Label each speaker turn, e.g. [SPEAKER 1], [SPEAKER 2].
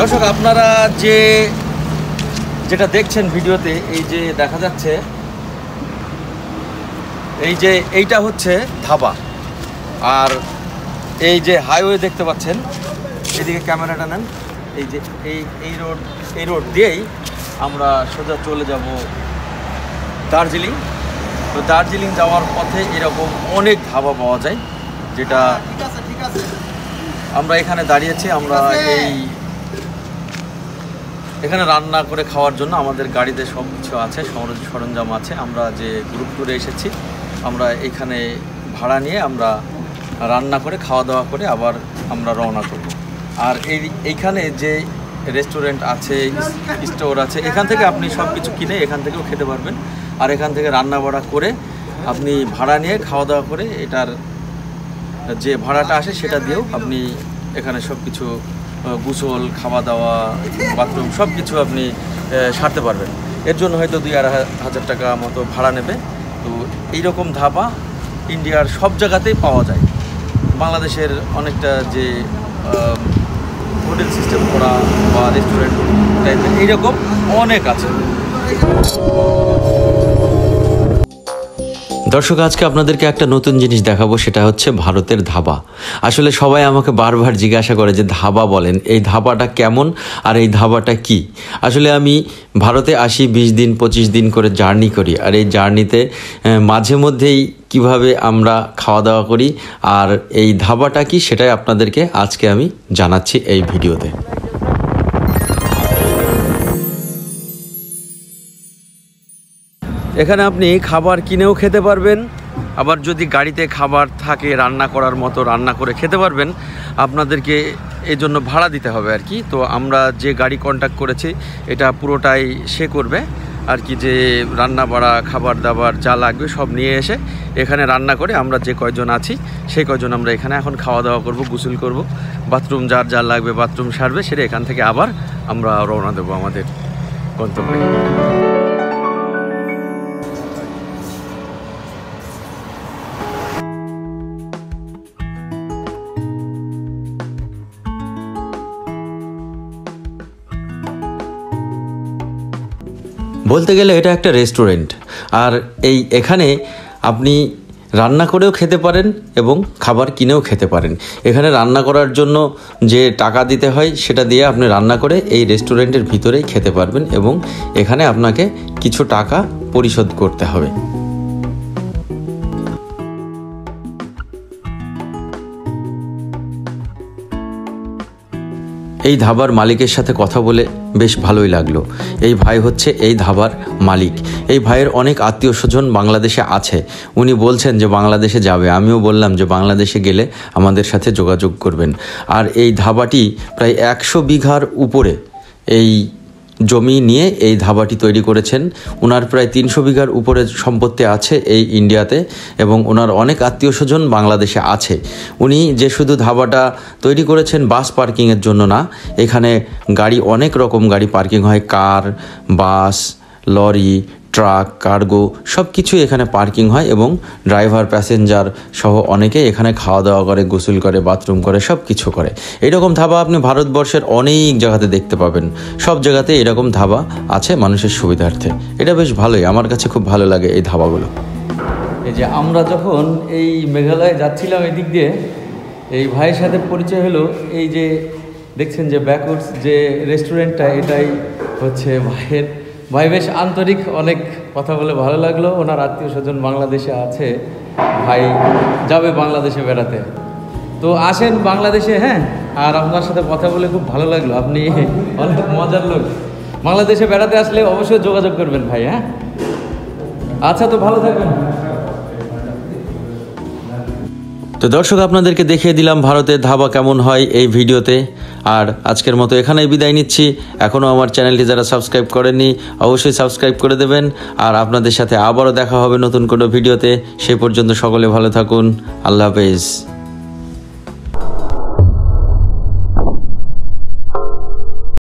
[SPEAKER 1] দর্শক, আপনারা যেটা দেখছেন ভিডিওতে, এই যে দেখা যাচ্ছে, এইটা হচ্ছে ধাবা। আর এই যে হাইওয়ে দেখতে পাচ্ছেন, এদিকে ক্যামেরাটা নেন, এই যে এই রোড দিয়েই আমরা সোজা চলে যাব দার্জিলিং। তো দার্জিলিং যাওয়ার পথে এরকম অনেক ধাবা পাওয়া যায়, যেটা আমরা এখানে দাঁড়িয়েছি। আমরা এখানে রান্না করে খাওয়ার জন্য আমাদের গাড়িতে সব কিছু আছে, সরঞ্জাম আছে। আমরা যে গ্রুপ ট্যুরে এসেছি, আমরা এখানে ভাড়া নিয়ে আমরা রান্না করে খাওয়া দাওয়া করে আবার আমরা রওনা করব। আর এইখানে যে রেস্টুরেন্ট আছে, স্টোর আছে, এখান থেকে আপনি সব কিছু কিনে এখান থেকেও খেতে পারবেন। আর এখান থেকে রান্না বাড়া করে আপনি ভাড়া নিয়ে খাওয়া দাওয়া করে এটার যে ভাড়াটা আসে সেটা দিয়েও আপনি এখানে সব কিছু গোসল, খাওয়া দাওয়া, বাথরুম সব কিছু আপনি সারতে পারবেন। এর জন্য হয়তো 2-2,500 টাকা মতো ভাড়া নেবে। তো এইরকম ধাবা ইন্ডিয়ার সব জায়গাতেই পাওয়া যায়। বাংলাদেশের অনেকটা যে হোটেল সিস্টেম করা বা রেস্টুরেন্ট টাইপের এইরকম অনেক আছে। দর্শক, আজকে আপনাদেরকে একটা নতুন জিনিস দেখাবো, সেটা হচ্ছে ভারতের ধাবা। আসলে সবাই আমাকে বারবার জিজ্ঞাসা করে যে ধাবা বলেন, এই ধাবাটা কেমন আর এই ধাবাটা কি। আসলে আমি ভারতে আসি 20 দিন 25 দিন করে জার্নি করি। আর এই জার্নিতে মাঝে মধ্যেই কিভাবে আমরা খাওয়া দাওয়া করি আর এই ধাবাটা কি, সেটাই আপনাদেরকে আজকে আমি জানাচ্ছি এই ভিডিওতে। এখানে আপনি খাবার কিনেও খেতে পারবেন, আবার যদি গাড়িতে খাবার থাকে রান্না করার মতো রান্না করে খেতে পারবেন। আপনাদেরকে এই জন্য ভাড়া দিতে হবে আর কি। তো আমরা যে গাড়ি কন্ট্যাক্ট করেছি এটা পুরোটাই সে করবে আর কি, যে রান্না বাড়া, খাবার দাবার যা লাগবে সব নিয়ে এসে এখানে রান্না করে আমরা যে কয়জন আছি সেই কয়জন আমরা এখানে এখন খাওয়া দাওয়া করব, গোসল করব, বাথরুম যার লাগবে বাথরুম সারবে, সেটা এখান থেকে আবার আমরা রওনা দেবো আমাদের গন্তব্যে। বলতে গেলে এটা একটা রেস্টুরেন্ট। আর এখানে আপনি রান্না করেও খেতে পারেন এবং খাবার কিনেও খেতে পারেন। এখানে রান্না করার জন্য যে টাকা দিতে হয় সেটা দিয়ে আপনি রান্না করে এই রেস্টুরেন্টের ভিতরেই খেতে পারবেন এবং এখানে আপনাকে কিছু টাকা পরিশোধ করতে হবে। এই ধাবার মালিকের সাথে কথা বলে বেশ ভালোই লাগলো। এই ভাই হচ্ছে এই ধাবার মালিক। এই ভাইয়ের অনেক আত্মীয় স্বজন বাংলাদেশে আছে। উনি বলছেন যে বাংলাদেশে যাবে। আমিও বললাম যে বাংলাদেশে গেলে আমাদের সাথে যোগাযোগ করবেন। আর এই ধাবাটি প্রায় 100 বিঘার উপরে এই জমি নিয়ে এই ধাবাটি তৈরি করেছেন। ওনার প্রায় 300 বিঘার উপরে সম্পত্তি আছে এই ইন্ডিয়াতে এবং ওনার অনেক আত্মীয় স্বজন বাংলাদেশে আছে। উনি যে শুধু ধাবাটা তৈরি করেছেন বাস পার্কিংয়ের জন্য না, এখানে গাড়ি, অনেক রকম গাড়ি পার্কিং হয়, কার, বাস, লরি, ট্রাক, কার্গো সব কিছুই এখানে পার্কিং হয় এবং ড্রাইভার, প্যাসেঞ্জার সহ অনেকেই এখানে খাওয়া দাওয়া করে, গোসল করে, বাথরুম করে, সব কিছু করে। এরকম ধাবা আপনি ভারতবর্ষের অনেক জায়গাতে দেখতে পাবেন। সব জায়গাতে এরকম ধাবা আছে মানুষের সুবিধার্থে। এটা বেশ ভালোই, আমার কাছে খুব ভালো লাগে এই ধাবাগুলো। এই যে আমরা যখন এই মেঘালয়ে যাচ্ছিলাম এদিক দিয়ে, এই ভাইয়ের সাথে পরিচয় হলো। এই যে দেখছেন যে ব্যাকওয়ার্ডস যে রেস্টুরেন্টটা, এটাই হচ্ছে ভাইয়ের। ভাই বেশ আন্তরিক, অনেক কথা বলে ভালো লাগলো। ওনার আত্মীয় স্বজন বাংলাদেশে আছে, ভাই যাবে বাংলাদেশে বেড়াতে। তো আসেন বাংলাদেশে, হ্যাঁ। আর আপনার সাথে কথা বলে খুব ভালো লাগলো, আপনি অনেক মজার লোক। বাংলাদেশে বেড়াতে আসলে অবশ্যই যোগাযোগ করবেন ভাই, হ্যাঁ। আচ্ছা, তো ভালো থাকবেন। তো দর্শক, আপনাদেরকে দেখিয়ে দিলাম ভারতের ধাবা কেমন হয় এই ভিডিওতে। আর আজকের মতো এখানেই বিদায় নিচ্ছি। এখনও আমার চ্যানেলটি যারা সাবস্ক্রাইব করেননি অবশ্যই সাবস্ক্রাইব করে দেবেন। আর আপনাদের সাথে আবারও দেখা হবে নতুন কোনো ভিডিওতে। সেই পর্যন্ত সকলে ভালো থাকুন। আল্লাহ হাফেজ।